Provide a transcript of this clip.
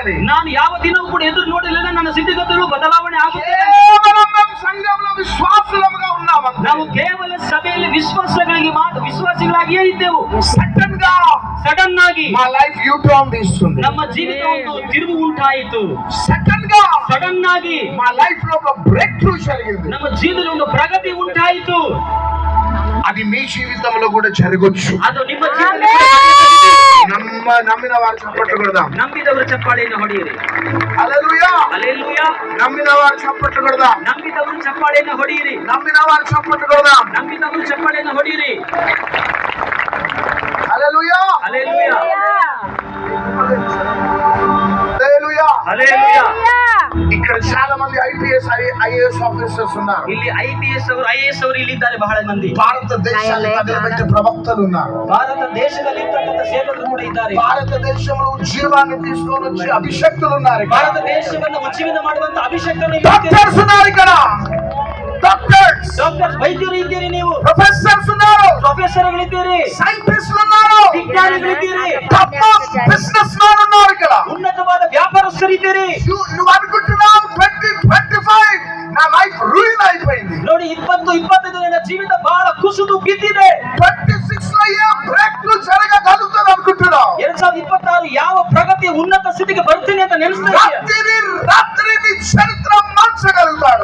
చూడాలి. ನಾನು ಯಾವ ದಿನವೂ ಕೂಡ ಎದುರು ನೋಡಲಿಲ್ಲ. ನನ್ನ ಸ್ಥಿತಿಗತಿಗಳು ಬದಲಾವಣೆ ಆಗುತ್ತದೆ. కేవలం మనం సంఘంలో విశ్వాసులుగా ఉన్నాం. ನಾವು ಕೇವಲ ಸಭೆಯಲ್ಲಿ ವಿಶ್ವಾಸಿಗಳಾಗಿಯೇ ಇದ್ದೆವು. ಸಡನ್ ಆಗಿ మా లైఫ్ యూ టర్న్ తీసుకుంది. ನಮ್ಮ ಜೀವಿತ ಒಂದು ತಿರುವು ಉಂಟಾಯಿತು. ಸಡನ್ ಆಗಿ మా లైఫ్ లో ఒక బ్రేక్ త్రూ జరిగింది. ನಮ್ಮ ಜೀವಿತದಲ್ಲಿ ಒಂದು ಪ್ರಗತಿ ಉಂಟಾಯಿತು. అది మీ జీవితంలో కూడా జరగొచ్చు. ಅದು ನಿಮ್ಮ ಜೀವಿತದಲ್ಲಿ నమ్మిన వారు చప్పట్లు కొడదాం. ನಂಬಿದವರು ಚಪ್ಪಾಳೆಯನ್ನು ಹೊಡೆಯಿರಿ. హల్లెలూయా, హల్లెలూయా. నమ్మిన వారు చప్పట్లు కొడదాం. ನಂಬಿದವರು ಚಪ್ಪಾಳೆಯನ್ನು ಹೊಡೆಯಿರಿ. నమ్మిన వారు చప్పట్లు కొడదాం. ನಂಬಿದವರು ಚಪ್ಪಾಳೆಯನ್ನು ಹೊಡೆಯಿರಿ. హల్లెలూయా, హల్లెలూయా, హల్లెలూయా, హల్లెలూయా. ఇక్కడ చాలా మంది ఐపీఎస్ ఐఏఎస్ ఆఫీసర్స్ ఉన్నారు. ಇಲ್ಲಿ IPS ಅವರು IAS ಅವರು ಇಲ್ಲಿದ್ದಾರೆ ಬಹಳ ಮಂದಿ. భారతదేశాన్ని తగలబెట్టే ప్రవక్తలు ఉన్నారు. ಭಾರತ ದೇಶದಲ್ಲಿ ಇರ್ತಕ್ಕಂಥ ಸೇವಕರು ಕೂಡ ಇದ್ದಾರೆ. భారతదేశంలో ఉద్యోగాన్ని తీసుకొని వచ్చే అభిషక్తులు ఉన్నారు. ಭಾರತ ದೇಶವನ್ನು ಉಜ್ಜೀವನ ಮಾಡುವಂತ ಅಭಿಷೇಕರು డాక్టర్స్ ఉన్నారు. ఇక్కడ డాక్టర్స్, ವೈದ್ಯರು ಇದ್ದೀರಿ. ನೀವು ప్రొఫెసర్స్ ఉన్నారు. ಪ್ರೊಫೆಸರ್ಗಳಿದ್ದೀರಿ. సైంటిస్టులు ఉన్నారు. ವಿಜ್ಞಾನಿಗಳಿದ್ದೀರಿ. టాప్ బిజినెస్ మ్యాన్ ఉన్నారు. ఇక్కడ ಉನ್ನತವಾದ ವ್ಯಾಪಾರಸ್ಥರಿದ್ದೀರಿ. నువ్వు అనుకుంటున్నావు 2025 నా లైఫ్ రూయిన్ అయిపోయింది. ನೋಡಿ 2025 ನನ್ನ ಜೀವಿತ ಬಹಳ ಕುಸಿದು ಬಿದ್ದಿದೆ. 26 లో ఏ బ్రేక్ త్రూ జరగగలుగుతుంది అనుకుంటున్నావు. 2026 ಯಾವ ಪ್ರಗತಿಯ ಉನ್ನತ ಸ್ಥಿತಿಗೆ ಬರ್ತೀನಿ ಅಂತ ನೆನೆಸ್ತಾ రాత్రి నీ చరిత్ర మార్చగలుగుతాడు.